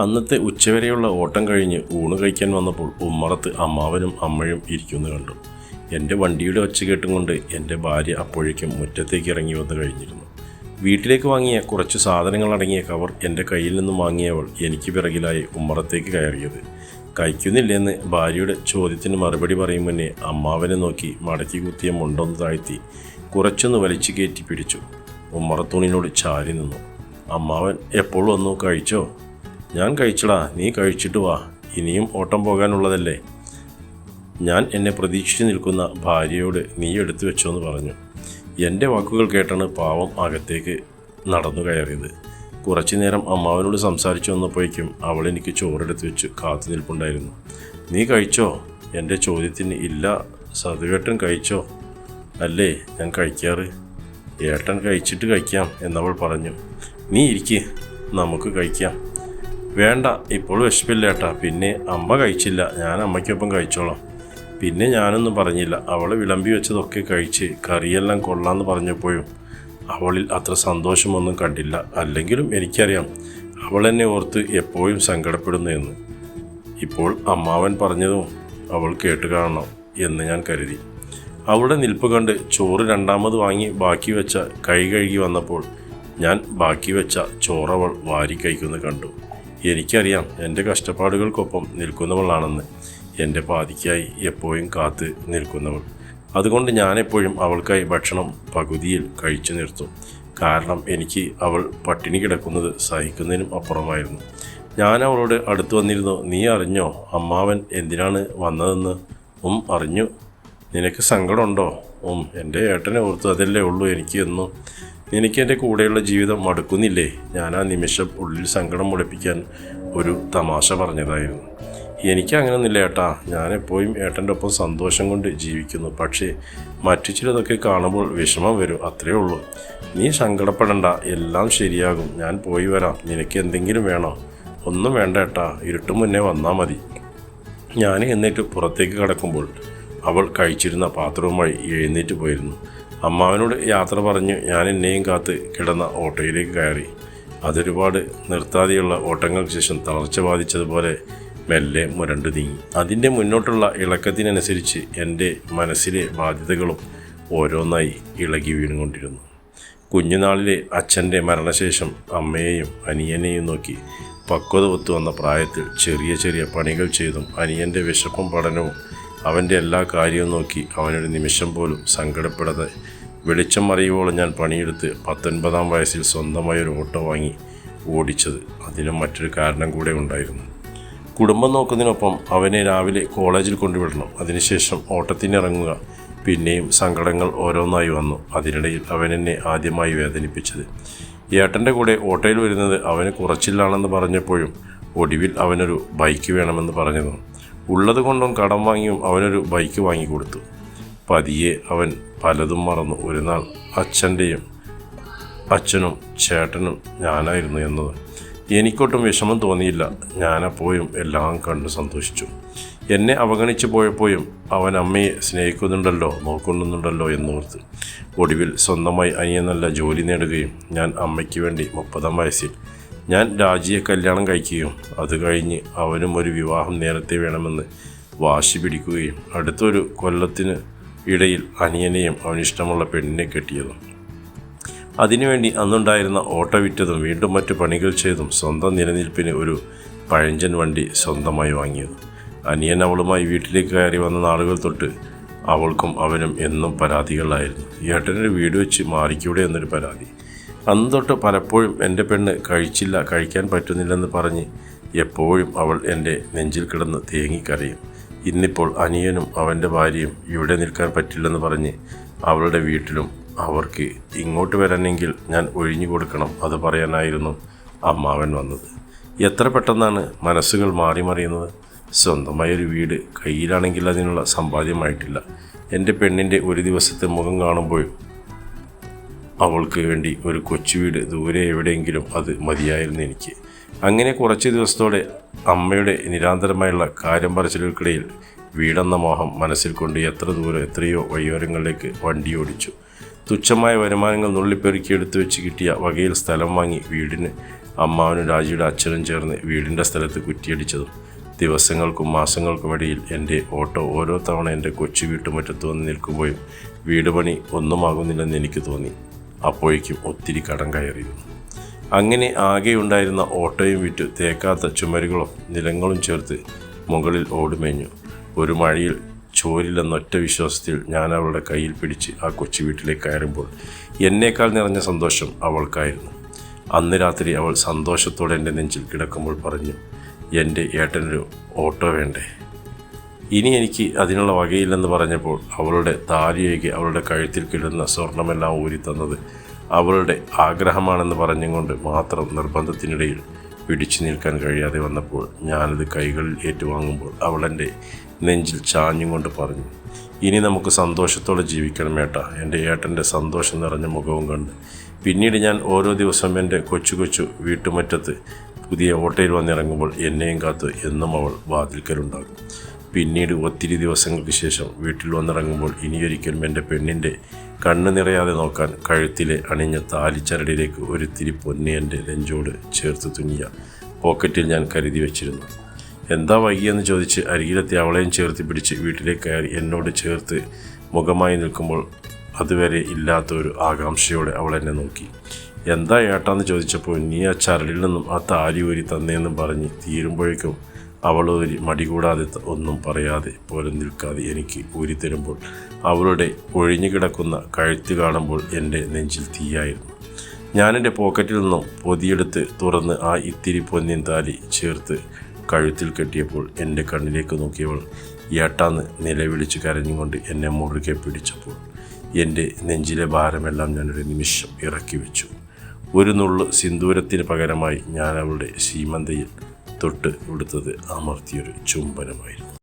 അന്നത്തെ ഉച്ചവരെയുള്ള ഓട്ടം കഴിഞ്ഞ് ഊണ് കഴിക്കാൻ വന്നപ്പോൾ ഉമ്മറത്ത് അമ്മാവനും അമ്മയും ഇരിക്കുന്നത് കണ്ടു. എൻ്റെ വണ്ടിയുടെ ഒച്ച കേട്ടും കൊണ്ട് എൻ്റെ ഭാര്യ അപ്പോഴേക്കും മുറ്റത്തേക്ക് ഇറങ്ങി വന്ന് കഴിഞ്ഞിരുന്നു. വീട്ടിലേക്ക് വാങ്ങിയ കുറച്ച് സാധനങ്ങൾ അടങ്ങിയ കവർ എൻ്റെ കയ്യിൽ നിന്നും വാങ്ങിയവൾ എനിക്ക് പിറകിലായി ഉമ്മറത്തേക്ക് കയറിയത്. കഴിക്കുന്നില്ലെന്ന് ഭാര്യയുടെ ചോദ്യത്തിന് മറുപടി പറയും മുന്നേ അമ്മാവനെ നോക്കി മടക്കി കുത്തിയ മുണ്ടൊന്ന് താഴ്ത്തി കുറച്ചൊന്ന് വലിച്ചു കയറ്റി പിടിച്ചു. ഉമ്മറത്തൂണിനോട് ചാരി നിന്നു. അമ്മാവൻ എപ്പോൾ വന്നു? കഴിച്ചോ? ഞാൻ കഴിച്ചടാ, നീ കഴിച്ചിട്ട് വാ, ഇനിയും ഓട്ടം പോകാനുള്ളതല്ലേ. ഞാൻ എന്നെ പ്രതീക്ഷിച്ച് നിൽക്കുന്ന ഭാര്യയോട് നീ എടുത്തു വെച്ചോന്ന് പറഞ്ഞു. എൻ്റെ വാക്കുകൾ കേട്ടാണ് പാവം അകത്തേക്ക് നടന്നു കയറിയത്. കുറച്ചു നേരം അമ്മാവനോട് സംസാരിച്ചു വന്നപ്പോഴേക്കും അവൾ എനിക്ക് ചോറെടുത്ത് വെച്ച് കാത്തു നിൽപ്പുണ്ടായിരുന്നു. നീ കഴിച്ചോ? എൻ്റെ ചോദ്യത്തിന് ഇല്ല സതുവേട്ടൻ കഴിച്ചോ? അല്ലേ ഞാൻ കഴിക്കാറ്. ഏട്ടൻ കഴിച്ചിട്ട് കഴിക്കാം എന്നവൾ പറഞ്ഞു. നീ ഇരിക്ക്, നമുക്ക് കഴിക്കാം. വേണ്ട, ഇപ്പോൾ വിശപ്പില്ല ഏട്ടാ. പിന്നെ അമ്മ കഴിച്ചില്ല, ഞാൻ അമ്മയ്ക്കൊപ്പം കഴിച്ചോളാം. പിന്നെ ഞാനൊന്നും പറഞ്ഞില്ല. അവൾ വിളമ്പി വെച്ചതൊക്കെ കഴിച്ച് കറിയെല്ലാം കൊള്ളാമെന്ന് പറഞ്ഞപ്പോഴും അവളിൽ അത്ര സന്തോഷമൊന്നും കണ്ടില്ല. അല്ലെങ്കിലും എനിക്കറിയാം അവൾ എന്നെ ഓർത്ത് എപ്പോഴും സങ്കടപ്പെടുന്നു എന്ന്. ഇപ്പോൾ അമ്മാവൻ പറഞ്ഞതും അവൾ കേട്ട് കാണണം എന്ന് ഞാൻ കരുതി. അവളുടെ നിൽപ്പ് കണ്ട് ചോറ് രണ്ടാമത് വാങ്ങി ബാക്കി വെച്ച കൈ കഴുകി വന്നപ്പോൾ ഞാൻ ബാക്കി വെച്ച ചോറവൾ വാരി കഴിക്കുന്നത് കണ്ടു. എനിക്കറിയാം എൻ്റെ കഷ്ടപ്പാടുകൾക്കൊപ്പം നിൽക്കുന്നവളാണെന്ന്, എൻ്റെ പാതിക്കായി എപ്പോഴും കാത്ത് നിൽക്കുന്നവൾ. അതുകൊണ്ട് ഞാനെപ്പോഴും അവൾക്കായി ഭക്ഷണം പകുതിയിൽ കഴിച്ചു നിർത്തും. കാരണം എനിക്ക് അവൾ പട്ടിണി കിടക്കുന്നത് സഹിക്കുന്നതിനും അപ്പുറമായിരുന്നു. ഞാൻ അവളോട് അടുത്ത് വന്നിരുന്നു. നീ അറിഞ്ഞോ അമ്മാവൻ എന്തിനാണ് വന്നതെന്ന്? അറിഞ്ഞു. നിനക്ക് സങ്കടമുണ്ടോ? എൻ്റെ ഏട്ടനെ ഓർത്ത് അതല്ലേ ഉള്ളൂ എനിക്ക് എന്നും. നിനക്ക് എൻ്റെ കൂടെയുള്ള ജീവിതം മടുക്കുന്നില്ലേ? ഞാൻ ആ നിമിഷം ഉള്ളിൽ സങ്കടം മുളപ്പിക്കാൻ ഒരു തമാശ പറഞ്ഞതായിരുന്നു. എനിക്കങ്ങനൊന്നുമില്ല ഏട്ടാ. ഞാനെപ്പോഴും ഏട്ടൻ്റെ ഒപ്പം സന്തോഷം കൊണ്ട് ജീവിക്കുന്നു. പക്ഷേ മറ്റു ചിലതൊക്കെ കാണുമ്പോൾ വിഷമം വരും, അത്രയേ ഉള്ളൂ. നീ സങ്കടപ്പെടണ്ട, എല്ലാം ശരിയാകും. ഞാൻ പോയി വരാം. നിനക്ക് എന്തെങ്കിലും വേണോ? ഒന്നും വേണ്ട ഏട്ടാ, ഇരുട്ട് മുന്നേ വന്നാൽ മതി. ഞാൻ എന്നിട്ട് പുറത്തേക്ക് കടക്കുമ്പോൾ അവൾ കഴിച്ചിരുന്ന പാത്രവുമായി എഴുന്നേറ്റ് പോയിരുന്നു. അമ്മാവനോട് യാത്ര പറഞ്ഞ് ഞാൻ എന്നെയും കാത്ത് കിടന്ന ഓട്ടോയിലേക്ക് കയറി. അതൊരുപാട് നിർത്താതെയുള്ള ഓട്ടങ്ങൾക്ക് ശേഷം തളർച്ച ബാധിച്ചതുപോലെ മെല്ലെ മുരണ്ടു നീങ്ങി. അതിൻ്റെ മുന്നോട്ടുള്ള ഇളക്കത്തിനനുസരിച്ച് എൻ്റെ മനസ്സിലെ ബാധ്യതകളും ഓരോന്നായി ഇളകി വീണുകൊണ്ടിരുന്നു. കുഞ്ഞുനാളിലെ അച്ഛൻ്റെ മരണശേഷം അമ്മയെയും അനിയനെയും നോക്കി പക്വത ഒത്തു വന്ന പ്രായത്തിൽ ചെറിയ ചെറിയ പണികൾ ചെയ്തും അനിയൻ്റെ വിശപ്പും പഠനവും അവൻ്റെ എല്ലാ കാര്യവും നോക്കി അവനൊരു നിമിഷം പോലും സങ്കടപ്പെടാതെ വെളിച്ചം മറിയുവോളം ഞാൻ പണിയെടുത്ത് 19-ാം വയസ്സിൽ സ്വന്തമായൊരു ഓട്ടോ വാങ്ങി ഓടിച്ചത് അതിനും മറ്റൊരു കാരണം കൂടെ ഉണ്ടായിരുന്നു. കുടുംബം നോക്കുന്നതിനൊപ്പം അവനെ രാവിലെ കോളേജിൽ കൊണ്ടുവിടണം. അതിനുശേഷം ഓട്ടത്തിനിറങ്ങുക. പിന്നെയും സങ്കടങ്ങൾ ഓരോന്നായി വന്നു. അതിനിടയിൽ അവനെന്നെ ആദ്യമായി വേദനിപ്പിച്ചത് ഏട്ടൻ്റെ കൂടെ ഓട്ടോയിൽ വരുന്നത് അവന് കുറച്ചില്ലാണെന്ന് പറഞ്ഞപ്പോഴും ഒടുവിൽ അവനൊരു ബൈക്ക് വേണമെന്ന് പറഞ്ഞതും ഉള്ളത് കൊണ്ടും കടം വാങ്ങിയും അവനൊരു ബൈക്ക് വാങ്ങിക്കൊടുത്തു. പതിയെ അവൻ പലതും മറന്നു. ഒരു നാൾ അച്ഛനും ചേട്ടനും ഞാനായിരുന്നു എന്നത് എനിക്കൊട്ടും വിഷമം തോന്നിയില്ല. ഞാനപ്പോഴും എല്ലാം കണ്ട് സന്തോഷിച്ചു. എന്നെ അവഗണിച്ചു പോയപ്പോഴും അവൻ അമ്മയെ സ്നേഹിക്കുന്നുണ്ടല്ലോ, നോക്കുന്നുണ്ടല്ലോ എന്നോർത്ത്. ഒടുവിൽ സ്വന്തമായി അനിയൻ നല്ല ജോലി നേടുകയും ഞാൻ അമ്മയ്ക്ക് വേണ്ടി 30-ാം വയസ്സിൽ ഞാൻ രാജിയെ കല്യാണം കഴിക്കുകയും അത് കഴിഞ്ഞ് അവനും ഒരു വിവാഹം നേരത്തെ വേണമെന്ന് വാശി പിടിക്കുകയും അടുത്തൊരു കൊല്ലത്തിന് ഇടയിൽ അനിയനെയും അവനിഷ്ടമുള്ള പെണ്ണിനെ കെട്ടിയതും അതിനുവേണ്ടി അന്നുണ്ടായിരുന്ന ഓട്ടോ വിറ്റതും വീണ്ടും മറ്റു പണികൾ ചെയ്തും സ്വന്തം നിലനിൽപ്പിന് ഒരു പഴഞ്ചൻ വണ്ടി സ്വന്തമായി വാങ്ങിയതും അനിയൻ അവളുമായി വീട്ടിലേക്ക് കയറി വന്ന നാളുകൾ തൊട്ട് അവൾക്കും അവനും എന്നും പരാതികളായിരുന്നു. ഏട്ടനൊരു വീട് വെച്ച് മാറിക്കൂടെ എന്നൊരു പരാതി. അന്ന് തൊട്ട് പലപ്പോഴും എൻ്റെ പെണ്ണ് കഴിക്കാൻ പറ്റുന്നില്ലെന്ന് പറഞ്ഞ് എപ്പോഴും അവൾ എൻ്റെ നെഞ്ചിൽ കിടന്ന് തേങ്ങിക്കരയും. ഇന്നിപ്പോൾ അനിയനും അവൻ്റെ ഭാര്യയും ഇവിടെ നിൽക്കാൻ പറ്റില്ലെന്ന് പറഞ്ഞ് അവളുടെ വീട്ടിലും അവർക്ക് ഇങ്ങോട്ട് വരാനെങ്കിൽ ഞാൻ ഒഴിഞ്ഞു കൊടുക്കണം. അത് പറയാനായിരുന്നു അമ്മാവൻ വന്നത്. എത്ര പെട്ടെന്നാണ് മനസ്സുകൾ മാറി മറിയുന്നത്. സ്വന്തമായൊരു വീട് കയ്യിലാണെങ്കിൽ അതിനുള്ള സമ്പാദ്യമായിട്ടില്ല. എൻ്റെ പെണ്ണിൻ്റെ ഒരു ദിവസത്തെ മുഖം കാണുമ്പോഴും അവൾക്ക് വേണ്ടി ഒരു കൊച്ചു വീട് ദൂരെ എവിടെയെങ്കിലും അത് മതിയായിരുന്നു എനിക്ക്. അങ്ങനെ കുറച്ച് ദിവസത്തോടെ അമ്മയുടെ നിരന്തരമായുള്ള കാര്യം പറച്ചിലുകൾക്കിടയിൽ വീടെന്ന മോഹം മനസ്സിൽ കൊണ്ട് എത്രയോ വഴിയോരങ്ങളിലേക്ക് വണ്ടി ഓടിച്ചു. തുച്ഛമായ വരുമാനങ്ങൾ നുള്ളിപ്പെറുക്കി എടുത്തു വെച്ച് കിട്ടിയ വകയിൽ സ്ഥലം വാങ്ങി വീടിന് അമ്മാവനും രാജിയുടെ അച്ഛനും ചേർന്ന് വീടിൻ്റെ സ്ഥലത്ത് കുറ്റിയടിച്ചതും ദിവസങ്ങൾക്കും മാസങ്ങൾക്കുമിടയിൽ എൻ്റെ ഓട്ടോ ഓരോ തവണ എൻ്റെ കൊച്ചു വീട്ടുമുറ്റത്ത് വന്ന് നിൽക്കുമ്പോഴും വീട് പണി ഒന്നുമാകുന്നില്ലെന്ന് എനിക്ക് തോന്നി. അപ്പോഴേക്കും ഒത്തിരി കടം കയറിയിരുന്നു. അങ്ങനെ ആകെയുണ്ടായിരുന്ന ഓട്ടോയും വിറ്റ് തേക്കാത്ത ചുമരുകളും നിലങ്ങളും ചേർത്ത് മുകളിൽ ഓടുമേഞ്ഞു. ഒരു മഴയിൽ ചോരില്ലെന്നൊറ്റ വിശ്വാസത്തിൽ ഞാൻ അവളുടെ കയ്യിൽ പിടിച്ച് ആ കൊച്ചു വീട്ടിലേക്ക് കയറുമ്പോൾ എന്നേക്കാൾ നിറഞ്ഞ സന്തോഷം അവൾക്കായിരുന്നു. അന്ന് രാത്രി അവൾ സന്തോഷത്തോടെ എൻ്റെ നെഞ്ചിൽ കിടക്കുമ്പോൾ പറഞ്ഞു, എൻ്റെ ഏട്ടനൊരു ഓട്ടോ വേണ്ടേ? ഇനി എനിക്ക് അതിനുള്ള വകയില്ലെന്ന് പറഞ്ഞപ്പോൾ അവളുടെ താലിയൊക്കെ അവളുടെ കഴുത്തിൽ കിടന്ന സ്വർണമെല്ലാം ഊരി തന്നത് അവളുടെ ആഗ്രഹമാണെന്ന് പറഞ്ഞുകൊണ്ട് മാത്രം നിർബന്ധത്തിനിടയിൽ പിടിച്ചു നിൽക്കാൻ കഴിയാതെ വന്നപ്പോൾ ഞാനത് കൈകളിൽ ഏറ്റുവാങ്ങുമ്പോൾ അവൾ എൻ്റെ നെഞ്ചിൽ ചാഞ്ഞും കൊണ്ട് പറഞ്ഞു, ഇനി നമുക്ക് സന്തോഷത്തോടെ ജീവിക്കണം ഏട്ടാ. എൻ്റെ ഏട്ടൻ്റെ സന്തോഷം നിറഞ്ഞ മുഖവും കണ്ട് പിന്നീട് ഞാൻ ഓരോ ദിവസവും എൻ്റെ കൊച്ചു വീട്ടുമുറ്റത്ത് പുതിയ ഓട്ടോയിൽ വന്നിറങ്ങുമ്പോൾ എന്നെയും കാത്ത് എന്നും അവൾ വാതിൽക്കലുണ്ടാകും. പിന്നീട് ഒത്തിരി ദിവസങ്ങൾക്ക് ശേഷം വീട്ടിൽ വന്നിറങ്ങുമ്പോൾ ഇനിയൊരിക്കലും എൻ്റെ പെണ്ണിൻ്റെ കണ്ണ് നിറയാതെ നോക്കാൻ കഴുത്തിലെ അണിഞ്ഞ താലിച്ചരടിലേക്ക് ഒരിത്തിരി പൊന്നി എൻ്റെ നെഞ്ചോട് ചേർത്ത് തുന്നിയ പോക്കറ്റിൽ ഞാൻ കരുതി വെച്ചിരുന്നു. എന്താ വൈകിയെന്ന് ചോദിച്ച് അരികിലെത്തി അവളെയും ചേർത്ത് പിടിച്ച് വീട്ടിലേക്ക് കയറി എന്നോട് ചേർത്ത് മുഖമായി നിൽക്കുമ്പോൾ അതുവരെ ഇല്ലാത്ത ഒരു ആകാംക്ഷയോടെ അവൾ എന്നെ നോക്കി. എന്താ ഏട്ടാന്ന് ചോദിച്ചപ്പോൾ നീ ആ ചരടിൽ നിന്നും ആ താലി ഊരി തന്നേന്നും പറഞ്ഞ് തീരുമ്പോഴേക്കും അവൾ ഒരു മടി കൂടാതെ ഒന്നും പറയാതെ പോലും നിൽക്കാതെ എനിക്ക് ഊരി തരുമ്പോൾ അവളുടെ ഒഴിഞ്ഞു കിടക്കുന്ന കഴുത്ത് കാണുമ്പോൾ എൻ്റെ നെഞ്ചിൽ തീയായിരുന്നു. ഞാനെൻ്റെ പോക്കറ്റിൽ നിന്നും പൊതിയെടുത്ത് തുറന്ന് ആ ഇത്തിരി പൊന്നിൻ താലി ചേർത്ത് കഴുത്തിൽ കെട്ടിയപ്പോൾ എൻ്റെ കണ്ണിലേക്ക് നോക്കിയവൾ ഏട്ടാന്ന് നിലവിളിച്ച് കരഞ്ഞുകൊണ്ട് എന്നെ മുറുകെ പിടിച്ചപ്പോൾ എൻ്റെ നെഞ്ചിലെ ഭാരമെല്ലാം ഞാനൊരു നിമിഷം ഇറക്കി വെച്ചു. ഒരു നുള്ളു സിന്ദൂരത്തിന് പകരമായി ഞാൻ അവളുടെ സീമന്തയിൽ തൊട്ട് കൊടുത്തത് അമർത്തിയൊരു ചുംബനമായിരുന്നു.